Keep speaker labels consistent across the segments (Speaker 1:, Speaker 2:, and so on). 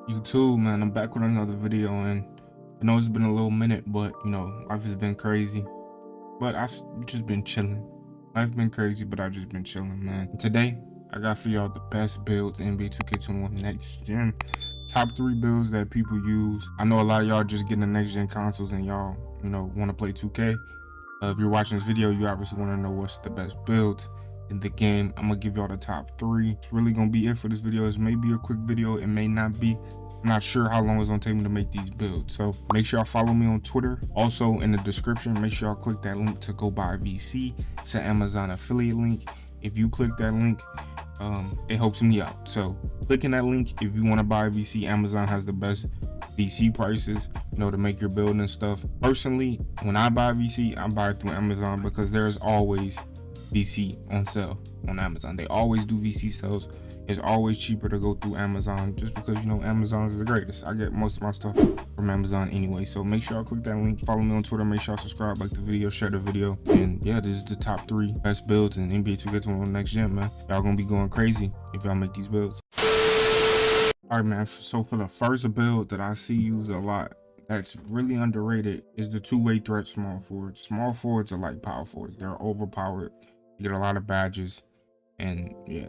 Speaker 1: YouTube, man, I'm back with another video, and I know it's been a little minute, but life has been crazy. But I've just been chilling. Life's been crazy, but I've just been chilling, man. And today, I got for y'all the best builds in NBA 2K21 next gen. Top 3 builds that people use. I know a lot of y'all just getting the next gen consoles and y'all, want to play 2K. If you're watching this video, you obviously want to know what's the best builds in the game. I'm gonna give y'all the top 3. It's really gonna be it for this video. It may be a quick video, it may not be. I'm not sure how long it's gonna take me to make these builds. So make sure y'all follow me on Twitter. Also in the description, make sure y'all click that link to go buy VC. It's an Amazon affiliate link. If you click that link, it helps me out. So clicking that link, if you want to buy VC, Amazon has the best VC prices, to make your build and stuff. Personally, when I buy VC, I buy it through Amazon because there's always VC on sale on Amazon. They always do VC sales. It's always cheaper to go through Amazon just because Amazon is the greatest. I get most of my stuff from Amazon anyway. So make sure y'all click that link, follow me on Twitter, make sure y'all subscribe, like the video, share the video. And yeah, this is the top 3 best builds in NBA 2K21 next gen, man. Y'all gonna be going crazy if y'all make these builds. All right, man, so for the first build that I see used a lot that's really underrated is the two-way threat small forwards. Small forwards are like power forwards. They're overpowered. You get a lot of badges, and yeah,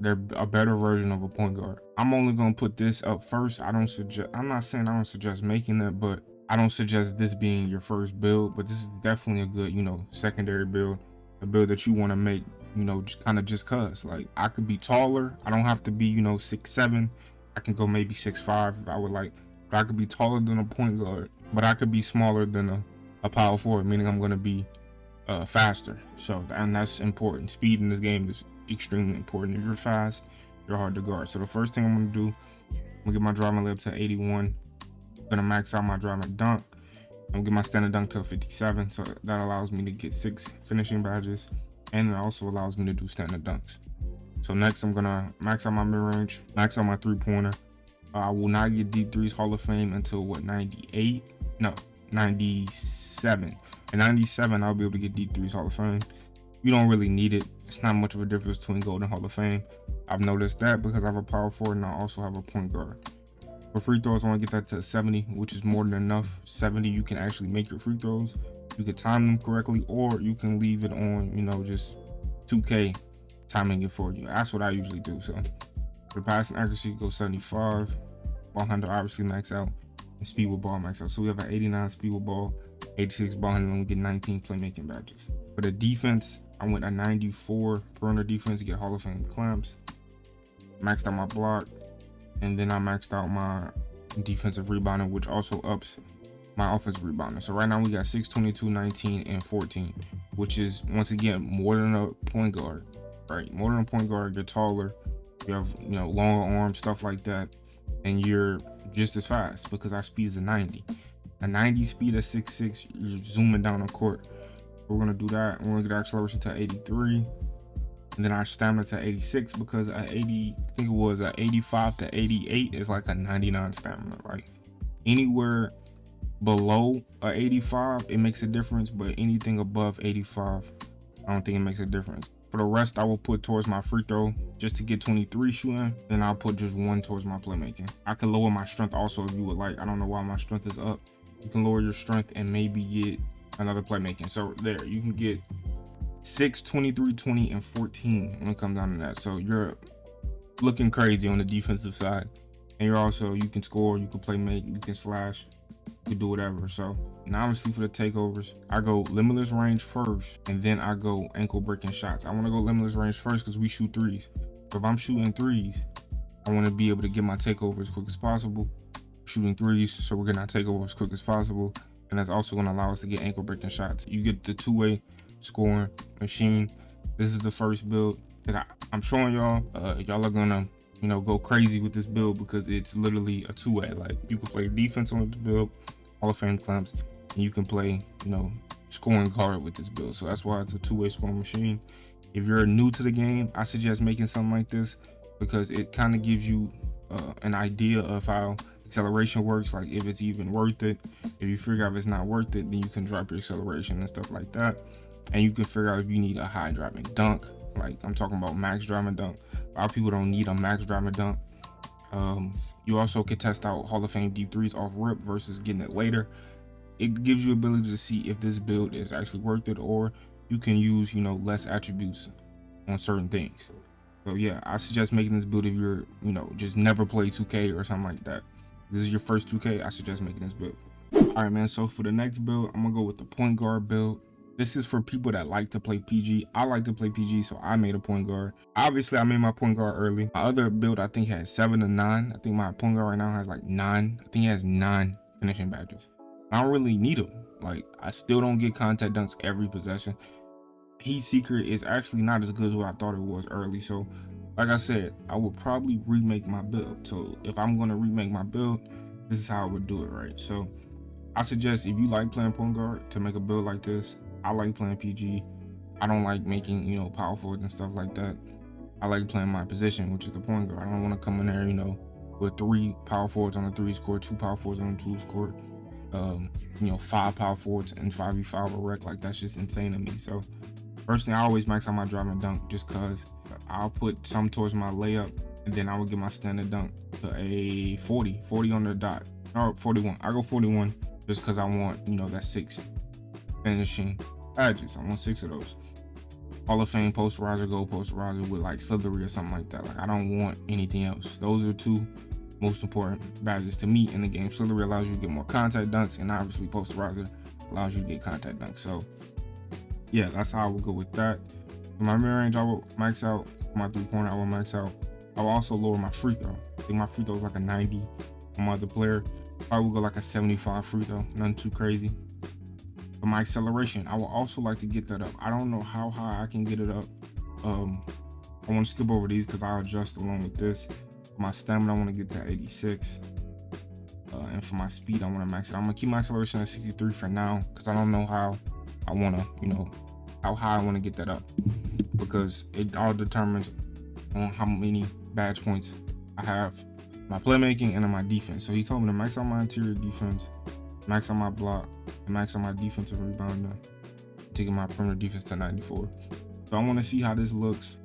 Speaker 1: they're a better version of a point guard. I'm only gonna put this up first. I'm not saying I don't suggest making it, but I don't suggest this being your first build. But this is definitely a good, secondary build, a build that you want to make, just cause. Like, I could be taller. I don't have to be, 6'7". I can go maybe 6'5" if I would like. But I could be taller than a point guard, but I could be smaller than a power forward, meaning I'm gonna be faster. So, and that's important. Speed in this game is extremely important. If you're fast, you're hard to guard. So the first thing I'm gonna do, I'm gonna get my driving lab to 81. I'm gonna max out my driving dunk. I'm gonna get my standard dunk to 57. So that allows me to get 6 finishing badges, and it also allows me to do standard dunks. So next, I'm gonna max out my mid-range, max out my 3-pointer. I will not get deep threes Hall of Fame until 98? No, 97. At 97, I'll be able to get deep threes Hall of Fame. You don't really need it. It's not much of a difference between gold and Hall of Fame. I've noticed that because I have a power forward and I also have a point guard. For free throws, I want to get that to 70, which is more than enough. 70, you can actually make your free throws. You can time them correctly, or you can leave it on, just 2K timing it for you. That's what I usually do. So for the passing accuracy, go 75. Ball handle obviously max out, and speed with ball max out. So we have an 89 speed with ball, 86 ball handling, we get 19 playmaking badges. For the defense, I went a 94 perimeter defense to get Hall of Fame clamps. Maxed out my block, and then I maxed out my defensive rebounding, which also ups my offensive rebounding. So right now we got 6, 22, 19, and 14, which is once again more than a point guard. Right, more than a point guard. You're taller, you have longer arms, stuff like that, and you're just as fast because our speed is a 90. A 90 speed at 6'6", you're zooming down the court. We're gonna do that. We're gonna get our acceleration to 83, and then our stamina to 86 because at 80, I think it was at 85 to 88 is like a 99 stamina. Like anywhere below a 85, it makes a difference, but anything above 85, I don't think it makes a difference. For the rest, I will put towards my free throw just to get 23 shooting. Then I'll put just 1 towards my playmaking. I can lower my strength also if you would like. I don't know why my strength is up. You can lower your strength and maybe get another playmaking. So there, you can get 6, 23, 20, and 14 when it comes down to that. So you're looking crazy on the defensive side. And you can score, you can play make, you can slash, you can do whatever. So, and obviously for the takeovers, I go limitless range first, and then I go ankle breaking shots. I want to go limitless range first because we shoot threes. So if I'm shooting threes, I want to be able to get my takeover as quick as possible. Shooting threes, so we're gonna take over as quick as possible, and that's also going to allow us to get ankle breaking shots. You get the two-way scoring machine. This is the first build that I'm showing y'all. Y'all are gonna go crazy with this build because it's literally a two-way. Like, you can play defense on this build, Hall of Fame clamps, and you can play scoring guard with this build. So that's why it's a two-way scoring machine. If you're new to the game, I suggest making something like this because it kind of gives you an idea of how acceleration works, like if it's even worth it. If you figure out if it's not worth it, then you can drop your acceleration and stuff like that. And you can figure out if you need a high driving dunk, like I'm talking about max driving dunk. A lot of people don't need a max driving dunk. You also can test out Hall of Fame deep threes off rip versus getting it later. It gives you ability to see if this build is actually worth it, or you can use, less attributes on certain things. So yeah, I suggest making this build if you're, just never play 2K or something like that. If this is your first 2K, I suggest making this build. All right, man. So for the next build, I'm gonna go with the point guard build. This is for people that like to play PG. I like to play PG, so I made a point guard. Obviously, I made my point guard early. My other build, I think, had 7 to 9. I think my point guard right now has like 9. I think he has 9 finishing badges. I don't really need them. Like, I still don't get contact dunks every possession. Heat Seeker is actually not as good as what I thought it was early. So, like I said, I would probably remake my build. So, if I'm going to remake my build, this is how I would do it, right? So, I suggest if you like playing point guard to make a build like this. I like playing PG. I don't like making, power forwards and stuff like that. I like playing my position, which is the point guard. I don't want to come in there, with 3 power forwards on the 3s court, 2 power forwards on the 2s court, 5 power forwards and 5v5 a rec. Like, that's just insane to me. So, first thing, I always max out my drive and dunk just because I'll put some towards my layup, and then I will get my standard dunk to a 40 on the dot, or 41. I go 41 just because I want, that 6 finishing badges. I want 6 of those. Hall of Fame posterizer, gold posterizer with like Slithery or something like that. Like, I don't want anything else. Those are 2 most important badges to me in the game. Slithery allows you to get more contact dunks, and obviously posterizer allows you to get contact dunks. So yeah, that's how I would go with that. For my mid-range, I will max out. For my 3-pointer, I will max out. I will also lower my free throw. I think my free throw is like a 90 on my other player. I will go like a 75 free throw, nothing too crazy. For my acceleration, I would also like to get that up. I don't know how high I can get it up. I want to skip over these because I'll adjust along with this. For my stamina, I want to get that 86. And for my speed, I want to max it. I'm going to keep my acceleration at 63 for now because I don't know how I want to, how high I want to get that up. Because it all determines on how many badge points I have, my playmaking and in my defense. So he told me to max out my interior defense, max out my block, and max out my defensive rebounding, taking my perimeter defense to 94. So I want to see how this looks.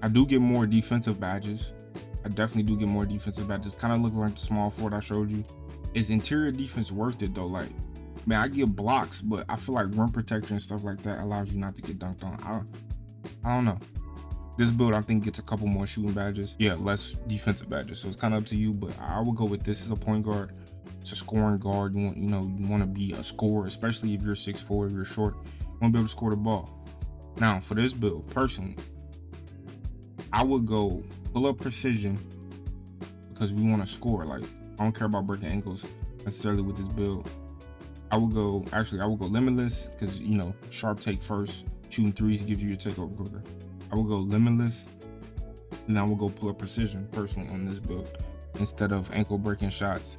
Speaker 1: I do get more defensive badges. I definitely do get more defensive badges. Kind of look like the small forward I showed you. Is interior defense worth it though? Like, man, I get blocks, but I feel like rim protection and stuff like that allows you not to get dunked on. I don't know. This build, I think, gets a couple more shooting badges. Yeah, less defensive badges. So it's kind of up to you, but I would go with this as a point guard. It's a scoring guard. You want to be a scorer, especially if you're 6'4", if you're short. You want to be able to score the ball. Now, for this build, personally, I would go pull-up precision because we want to score. Like, I don't care about breaking ankles necessarily with this build. I would go limitless because, sharp take first. Shooting threes gives you your takeover quicker. I would go limitless, and I would go pull-up precision personally on this build instead of ankle breaking shots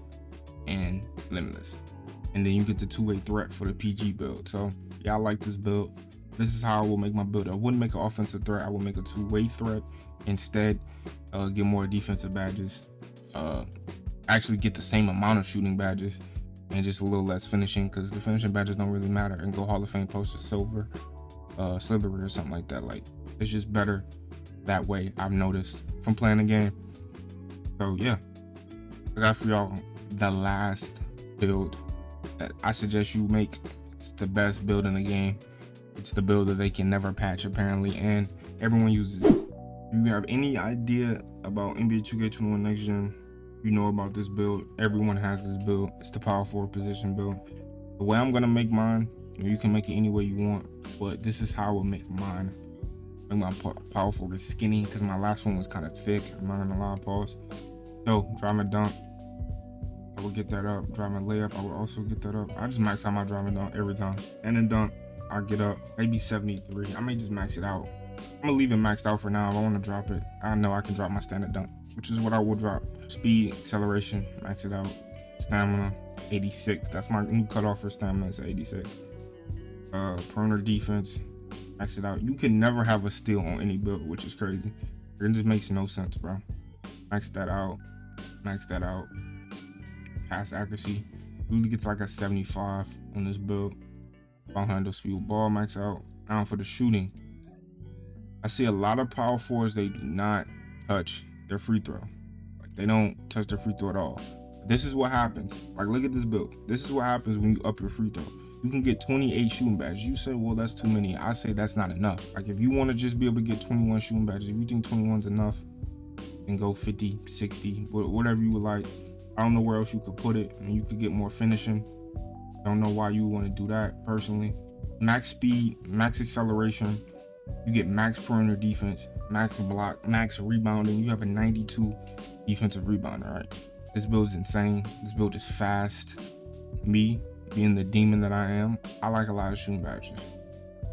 Speaker 1: and limitless. And then you get the 2-way threat for the PG build. So yeah, I like this build. This is how I will make my build. I wouldn't make an offensive threat. I would make a 2-way threat instead. Get more defensive badges. Actually get the same amount of shooting badges and just a little less finishing because the finishing badges don't really matter. And go Hall of Fame poster silver, Slithery or something like that. Like, it's just better that way, I've noticed from playing the game. So yeah, I got for y'all the last build that I suggest you make. It's the best build in the game. It's the build that they can never patch apparently, and everyone uses it. If you have any idea about NBA 2K21 Next Gen, you know about this build. Everyone has this build. It's the power forward position build. The way I'm gonna make mine, you can make it any way you want, but this is how I will make mine. My power forward is skinny because my last one was kind of thick. I'm not gonna lie, pause. So, drive and dunk, I will get that up. Drive and layup, I will also get that up. I just max out my drive and dunk every time. And then dunk, I get up maybe 73. I may just max it out. I'm gonna leave it maxed out for now. If I want to drop it, I know I can drop my standard dunk, which is what I will drop. Speed, acceleration, max it out. Stamina, 86. That's my new cutoff for stamina, is 86. Perimeter defense, max it out. You can never have a steal on any build, which is crazy. It just makes no sense, bro. Max that out. Max that out. Pass accuracy usually gets like a 75 on this build. Ball handle speed with ball, max out. Now for the shooting, I see a lot of power forwards, they do not touch their free throw. Like, They don't touch the free throw at all. This is what happens. Like, look at this build. This is what happens when you up your free throw. You can get 28 shooting badges. You say, well, that's too many. I say that's not enough. Like, if you want to just be able to get 21 shooting badges, if you think 21's enough, then go 50, 60, whatever you would like. I don't know where else you could put it. I mean, you could get more finishing. I don't know why you want to do that, personally. Max speed, max acceleration. You get max perimeter defense, max block, max rebounding. You have a 92 defensive rebounder, right? This build is insane. This build is fast. Me, being the demon that I am, I like a lot of shooting badges.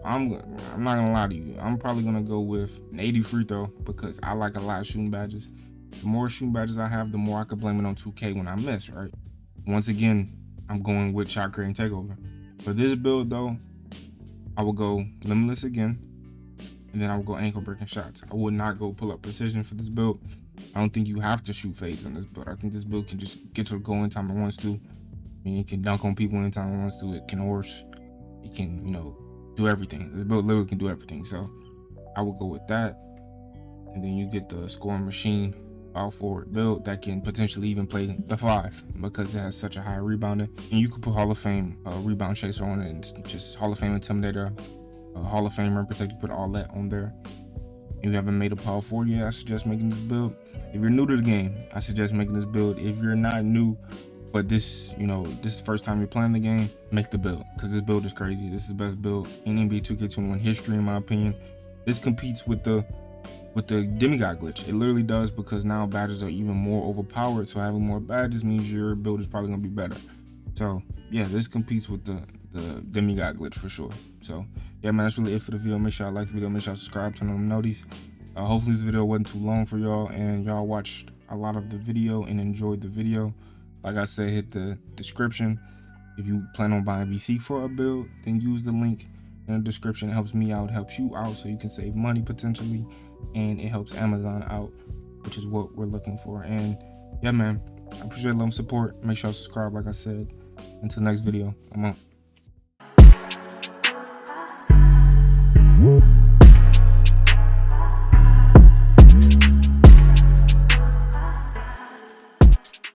Speaker 1: I'm not gonna lie to you. I'm probably gonna go with an 80 free throw because I like a lot of shooting badges. The more shooting badges I have, the more I can blame it on 2K when I miss, right? Once again, I'm going with shot creating takeover. For this build though, I will go limitless again, and then I will go ankle breaking shots. I would not go pull up precision for this build. I don't think you have to shoot fades on this build. I think this build can just get to the goal anytime it wants to. I mean, it can dunk on people anytime it wants to. It can horse. It can, do everything. This build literally can do everything. So I would go with that. And then you get the scoring machine power forward build that can potentially even play the 5 because it has such a high rebounding. And you could put Hall of Fame rebound chaser on it, and just Hall of Fame intimidator, Hall of Fame rim protector. You put all that on there. If you haven't made a power forward yet, I suggest making this build. If you're new to the game, I suggest making this build. If you're not new, but this is the first time you're playing the game, make the build, because this build is crazy. This is the best build in NBA 2K21 history, in my opinion. This competes with the demigod glitch. It literally does, because now badges are even more overpowered. So having more badges means your build is probably gonna be better. So yeah, this competes with the demigod glitch for sure. So yeah, man, that's really it for the video. Make sure y'all like the video, make sure y'all subscribe, turn on the notices. Hopefully this video wasn't too long for y'all and y'all watched a lot of the video and enjoyed the video. Like I said, hit the description. If you plan on buying VC for a build, then use the link in the description. It helps me out, helps you out, so you can save money potentially, and it helps Amazon out, which is what we're looking for. And yeah, man, I appreciate love and support. Make sure you subscribe, like I said. Until next video, I'm out.